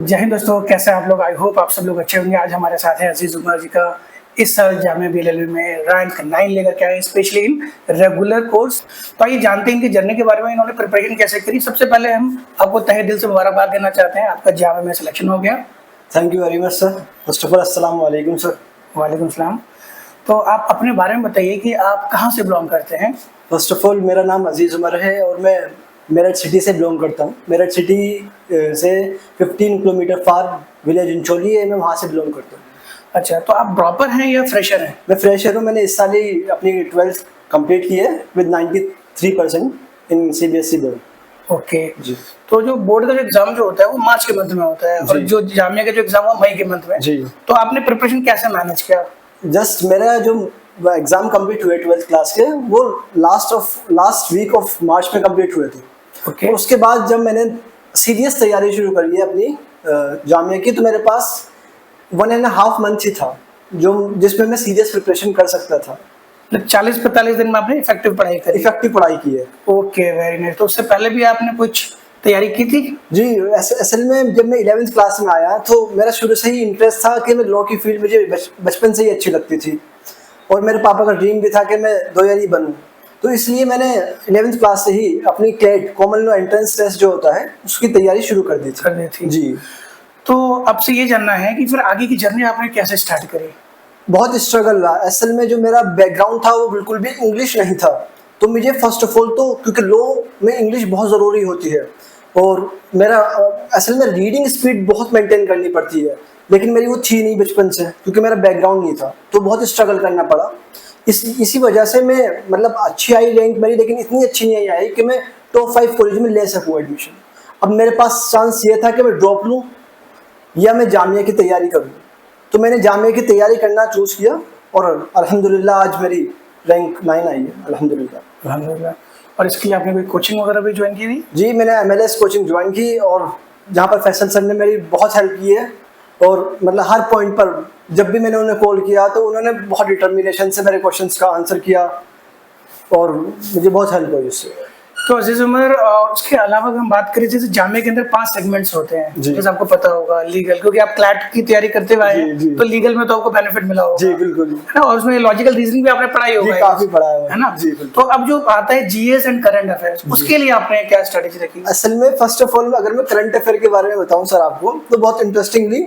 जय हिंद दोस्तों, कैसे हैं आप लोग। आई होप आप सब लोग अच्छे होंगे। आज हमारे साथ है अजीज उमर जी का इस साल जामिया बीएलएलबी में रैंक 9 लेकर के आए, स्पेशली इन रेगुलर कोर्स। तो आइए जानते हैं इनकी जर्नी के बारे में, इन्होंने प्रिपरेशन कैसे करी। सबसे पहले हम आपको तहे दिल से मुबारकबाद देना चाहते हैं, आपका जामिया में सिलेक्शन हो गया। Thank you very much sir. First of all अस्सलाम वालेकुम सर। वालेकुम सलाम। तो आप अपने बारे में बताइए कि आप कहाँ से बिलोंग करते हैं। फर्स्ट ऑफ ऑल मेरा नाम अजीज़ उमर है और मैं मेरठ सिटी से बिलोंग करता हूँ। मेरठ सिटी से 15 किलोमीटर फार विलेज इंचोली है, मैं वहाँ से बिलोंग करता हूँ। अच्छा, तो आप ड्रॉपर हैं या फ्रेशर हैं। मैं फ्रेशर हूँ। मैंने इस साल ही अपनी 12th कंप्लीट की है with 93% in CBSE board. Okay जी। तो जो बोर्ड का जो एग्जाम जो होता है वो मार्च के मंथ में होता है और जी। जो जामिया का जो एग्जाम है मई के मंथ में। जी। तो आपने प्रिपरेशन कैसे मैनेज किया। जस्ट मेरा जो एग्ज़ाम कंप्लीट हुए 12th क्लास के, वो लास्ट वीक ऑफ मार्च में कंप्लीट हुए थे। ओके। तो उसके बाद जब मैंने सीरियस तैयारी शुरू करी है अपनी जामिया की, तो मेरे पास 1.5 मंथ ही था जो जिसमें मैं सीरियस प्रिपरेशन कर सकता था। 40-45 दिन में आपने इफेक्टिव पढ़ाई करी। इफेक्टिव पढ़ाई की है। Okay, very nice. तो उससे पहले भी आपने कुछ तैयारी की थी। जी, असल में जब मैं 11th क्लास में आया तो मेरा शुरू से ही इंटरेस्ट था कि मैं लॉ की फील्ड मुझे बचपन से ही अच्छी लगती थी और मेरे पापा का ड्रीम भी था कि मैं लॉयर ही बनूं। तो इसलिए मैंने 11th क्लास से ही अपनी CAT common law entrance test जो होता है उसकी तैयारी शुरू कर दी थी। जी। तो आपसे ये जानना है कि फिर आगे की जर्नी आपने कैसे स्टार्ट करी। बहुत स्ट्रगल रहा। असल में जो मेरा बैकग्राउंड था वो बिल्कुल भी इंग्लिश नहीं था। तो मुझे फर्स्ट ऑफ ऑल तो क्योंकि लॉ में इंग्लिश बहुत ज़रूरी होती है और मेरा असल में रीडिंग स्पीड बहुत मेंटेन करनी पड़ती है, लेकिन मेरी वो थी नहीं बचपन से क्योंकि मेरा बैकग्राउंड नहीं था। तो बहुत स्ट्रगल करना पड़ा। इसी वजह से मैं मतलब अच्छी आई रैंक मेरी, लेकिन इतनी अच्छी नहीं आई कि मैं टॉप 5 कॉलेज में ले सकूँ एडमिशन। अब मेरे पास चांस ये था कि मैं ड्रॉप लूँ या मैं जामिया की तैयारी करूँ। तो मैंने जामिया की तैयारी करना चूज़ किया और अल्हम्दुलिल्लाह आज मेरी रैंक 9 आई है। अल्हम्दुलिल्लाह। और इसके लिए आपने कोई कोचिंग वगैरह भी ज्वाइन की थी। जी, मैंने MLS कोचिंग ज्वाइन की और जहाँ पर फैसल सर ने मेरी बहुत हेल्प की है और मतलब हर पॉइंट पर जब भी मैंने उन्हें कॉल किया तो उन्होंने बहुत डिटर्मिनेशन से मेरे क्वेश्चंस का आंसर किया और मुझे बहुत हेल्प हुई उससे। तो अजीज उमर, उसके अलावा अगर हम बात करें, जैसे जामिया के अंदर 5 सेगमेंट्स होते हैं, जैसे आपको पता होगा लीगल, क्योंकि आप क्लैट की तैयारी करते हुए आए हैं तो लीगल में तो आपको बेनिफिट मिला होगा। जी बिल्कुल, है ना। और उसमें लॉजिकल रीजनिंग भी आपने पढ़ाई होगा। काफी पढ़ा है ना। जी तो अब जो आता है जीएस एंड करंट अफेयर्स, उसके लिए आपने क्या स्ट्रेटेजी रखी। असल में फर्स्ट ऑफ ऑल अगर मैं करंट अफेयर के बारे में बताऊं सर आपको, तो बहुत इंटरेस्टिंगली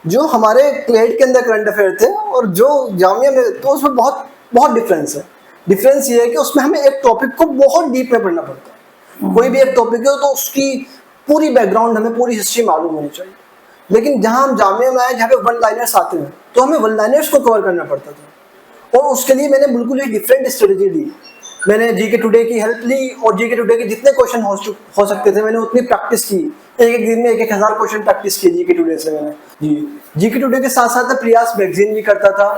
जो हमारे क्लैट के अंदर करंट अफेयर थे और जो जामिया में, तो उसमें बहुत डिफरेंस है। डिफरेंस ये है कि उसमें हमें एक टॉपिक को बहुत डीप में पढ़ना पड़ता है। कोई भी एक टॉपिक है तो उसकी पूरी बैकग्राउंड हमें पूरी हिस्ट्री मालूम होनी चाहिए। लेकिन जहां हम जामिया में आए जहाँ पे वन लाइनर्स आते हैं तो हमें वन लाइनर्स को कवर करना पड़ता था और उसके लिए मैंने बिल्कुल ही डिफरेंट स्ट्रेटेजी ली। मैंने जीके टुडे की हेल्प ली और जीके टुडे के जितने क्वेश्चन हो सकते थे मैंने उतनी प्रैक्टिस की। एक दिन में 1,000 क्वेश्चन प्रैक्टिस की जीके टुडे से मैंने। जी, जीके टुडे के साथ साथ मैं प्रयास मैगजीन भी करता था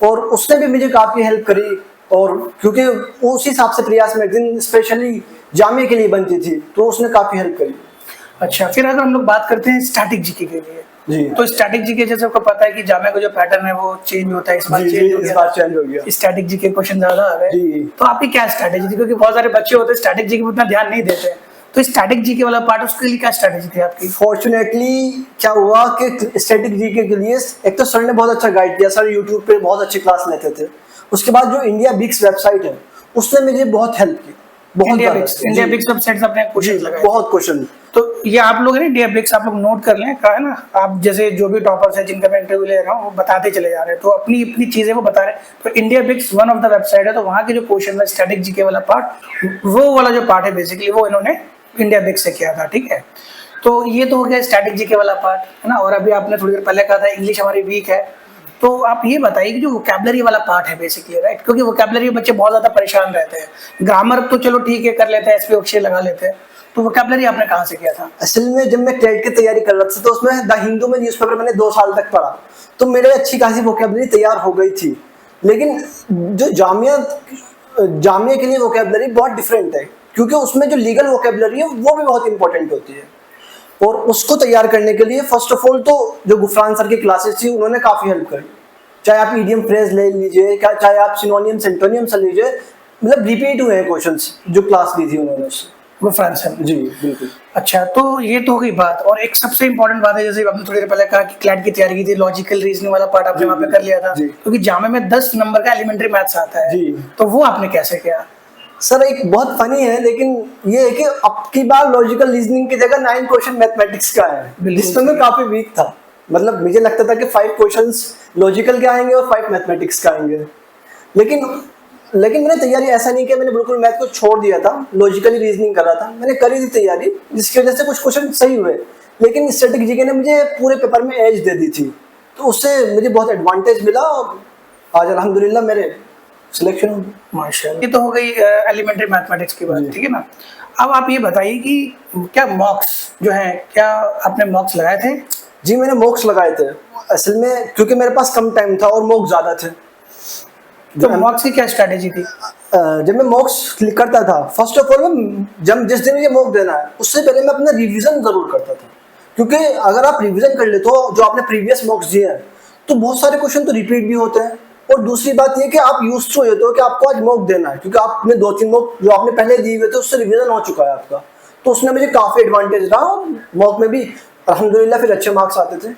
और उसने भी मुझे काफ़ी हेल्प करी। और क्योंकि उस हिसाब से प्रयास मैगजीन स्पेशली जामिया के लिए बनती थी तो उसने काफ़ी हेल्प करी। अच्छा, फिर अगर हम लोग बात करते हैं स्टैटिक जीके के लिए, जी, तो स्टैटिक जीके जैसे आपको पता है कि जामिया का जो पैटर्न है वो चेंज होता है। इस बार चेंज हो गया। स्टैटिक जीके क्वेश्चन ज्यादा आ गए। तो आपकी क्या स्ट्रैटेजी थी, क्योंकि बहुत सारे बच्चे होते हैं स्टैटिक जीके में उतना ध्यान नहीं देते हैं, तो स्टैटिक जीके वाला पार्ट, उसके लिए क्या स्ट्रैटेजी थी आपकी। फॉर्चुनेटली क्या हुआ कि स्टैटिक जीके के लिए एक तो सर ने बहुत अच्छा गाइड किया। सर यूट्यूब पे बहुत अच्छी क्लास लेते थे। उसके बाद जो इंडिया बिक्स वेबसाइट है उसने मुझे बहुत हेल्प की। इंडिया बिक्स वेबसाइट से अपने क्वेश्चन लगाए, बहुत क्वेश्चन। तो ये आप लोग है ना, इंडिया बिक्स आप लोग नोट कर लें, कहा है ना। आप जैसे जो भी टॉपर्स है जिनका मैं इंटरव्यू ले रहा हूँ वो बताते चले जा रहे हैं, तो अपनी अपनी चीजें वो बता रहे हैं। तो IndiaBix one of the website है, तो वहाँ के जो क्वेश्चन है स्टैटिक जीके वाला पार्ट, वो वाला जो पार्ट है बेसिकली वो इन्होंने इंडिया बिक्स से किया था। ठीक है, तो ये तो हो गया स्टैटिक जीके वाला पार्ट, है ना। और अभी आपने थोड़ी देर पहले कहा था इंग्लिश हमारी वीक है, तो आप ये बताइए कि जो वोकैबुलरी वाला पार्ट है बेसिकली, राइट, क्योंकि वोकैबुलरी बच्चे बहुत ज्यादा परेशान रहते हैं। ग्रामर तो चलो ठीक है कर लेते हैं, एसपी अक्षय लगा लेते हैं, तो वोकैबुलरी आपने कहाँ से किया था। असल में जब मैं टेट की तैयारी कर रहा था तो उसमें द हिंदू में न्यूज़पेपर मैंने 2 साल तक पढ़ा, तो मेरे अच्छी खासी वोकैबुलरी तैयार हो गई थी। लेकिन जो जामिया के लिए वोकैबुलरी बहुत डिफरेंट है, क्योंकि उसमें जो लीगल वोकैबुलरी है वो भी बहुत इंपॉर्टेंट होती है और उसको तैयार करने के लिए फर्स्ट ऑफ ऑल तो जो गुफरान सर की क्लासेस थी उन्होंने काफ़ी हेल्प करी। चाहे आप ईडियम फ्रेज ले लीजिए, चाहे आप सिनोनियम सेंटोनियम से लीजिए, मतलब रिपीट हुए हैं क्वेश्चंस जो क्लास ली थी उन्होंने उससे। वो फ्रांस है। जी बिल्कुल। अच्छा, तो ये तो हो गई बात। और एक सबसे इम्पोर्टेंट बात है, जैसे आपने थोड़ी देर पहले कहा कि क्लैट की तैयारी की थी, लॉजिकल रीजनिंग वाला पार्ट आपने वहाँ पे कर लिया था, जी। क्योंकि जामे में 10 नंबर का एलिमेंट्री मैथ्स आता है, जी। तो वो आपने कैसे किया? सर एक बहुत फनी है, लेकिन ये है कि अब की बार लॉजिकल रीजनिंग की जगह 9 क्वेश्चन मैथमेटिक्स का है, बिल्कुल जिसमें मैं काफी वीक था। मतलब मुझे लगता था कि 5 क्वेश्चंस लॉजिकल के आएंगे और 5 मैथमेटिक्स का आएंगे, लेकिन मैंने तैयारी ऐसा नहीं किया, मैंने बिल्कुल मैथ को छोड़ दिया था, लॉजिकली रीजनिंग कर रहा था। मैंने करी थी तैयारी, जिसकी वजह से कुछ क्वेश्चन सही हुए, लेकिन स्टैटिक जीके ने मुझे पूरे पेपर में एज दे दी थी, तो उससे मुझे बहुत एडवांटेज मिला और आज अल्हम्दुलिल्लाह मेरे सिलेक्शन हो गई। माशाल्लाह। ये तो हो गई एलिमेंट्री मैथमेटिक्स की बात, जी। ठीक है ना। अब आप ये बताइए कि क्या मॉक्स जो है, क्या आपने मॉक्स लगाए थे? जी मैंने मॉक्स लगाए थे, असल में क्योंकि मेरे पास कम टाइम था और मॉक्स ज्यादा थे। तो मॉक्स की क्या स्ट्रैटेजी थी? जब मैं मॉक्स करता था, फर्स्ट ऑफ ऑल जब जिस दिन मुझे मॉक देना है उससे पहले मैं अपना रिवीजन जरूर करता था, क्योंकि अगर आप रिवीजन कर ले तो जो आपने प्रीवियस मॉक्स दिए हैं तो बहुत सारे क्वेश्चन तो रिपीट भी होते हैं, और दूसरी बात ये कि आप यूज टू होते हो कि आपको आज मॉक देना है, क्योंकि आपने 2-3 मॉक जो आपने पहले दिए हुए थे उससे रिवीजन हो चुका है आपका, तो उसने मुझे काफी एडवांटेज रहा और मॉक में भी अल्हम्दुलिल्लाह फिर अच्छे मार्क्स आते थे।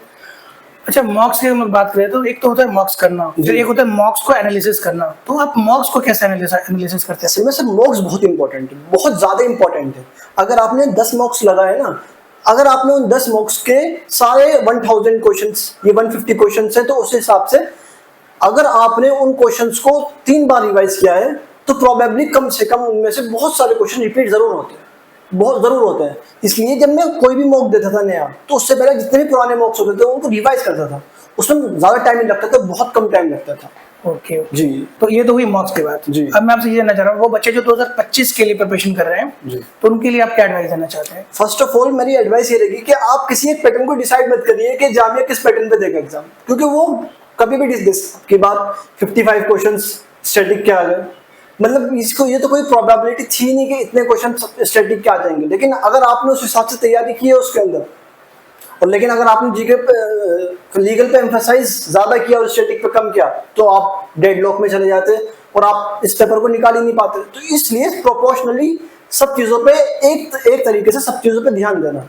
अच्छा, मॉक्स की हम लोग बात करें तो एक तो होता है मॉक्स करना, फिर एक होता है मॉक्स को एनालिसिस करना। तो आप मॉक्स को कैसे एनालिसिस करते हैं? असल में सर मॉक्स बहुत इंपॉर्टेंट है, बहुत ज्यादा इंपॉर्टेंट है। अगर आपने 10 मॉक्स लगाए ना, अगर आपने उन 10 मॉक्स के सारे 1000 क्वेश्चंस, ये 150 क्वेश्चंस है, तो उस हिसाब से अगर आपने उन क्वेश्चंस को 3 बार रिवाइज किया है तो प्रोबेबली कम से कम उनमें से बहुत सारे क्वेश्चन रिपीट जरूर होते हैं, बहुत जरूर होते हैं। इसलिए जब मैं कोई भी मॉक देता था नया, तो उससे पहले जितने भी पुराने मॉक्स होते थे उनको रिवाइज करता था, उसमें ज्यादा टाइम नहीं लगता था, बहुत कम टाइम लगता था। ओके जी। तो ये तो हुई मॉक्स की बात। जी। अब मैं आपसे ये जानना चाह रहा हूँ, वो बच्चे जो 2025 के लिए प्रिपरेशन कर रहे हैं, जी। तो उनके लिए आप क्या एडवाइस देना चाहते हैं? फर्स्ट ऑफ ऑल मेरी एडवाइस ये रहेगी कि आप किसी एक पैटर्न को डिसाइड मत करिए कि जामिया किस पैटर्न पे देगा एग्जाम, क्योंकि वो कभी भी की बात 55 क्वेश्चंस स्टैटिक के आ गए, मतलब इसको ये तो कोई प्रोबेबिलिटी थी नहीं कि इतने क्वेश्चन स्टैटिक के आ जाएंगे, लेकिन अगर आपने उस हिसाब से तैयारी की है उसके अंदर, और लेकिन अगर आपने जीके पे लीगल पे एम्फसाइज ज्यादा किया और स्टैटिक पे कम किया, तो आप डेडलॉक में चले जाते और आप इस पेपर को निकाल ही नहीं पाते। तो इसलिए प्रोपोर्शनली सब चीजों पे एक तरीके से सब चीजों पे ध्यान देना।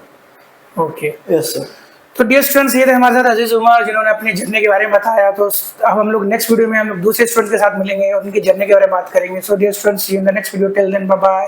Okay, yes sir. तो डियर स्टूडेंट्स, ये थे हमारे साथ अजीज उमर, जिन्होंने अपनी जर्नी के बारे में बताया। तो अब हम लोग नेक्स्ट वीडियो में हम लोग दूसरे स्टूडेंट के साथ मिलेंगे और उनकी जर्नी के बारे में बात करेंगे। So dear students, see you in the next video, till then bye bye.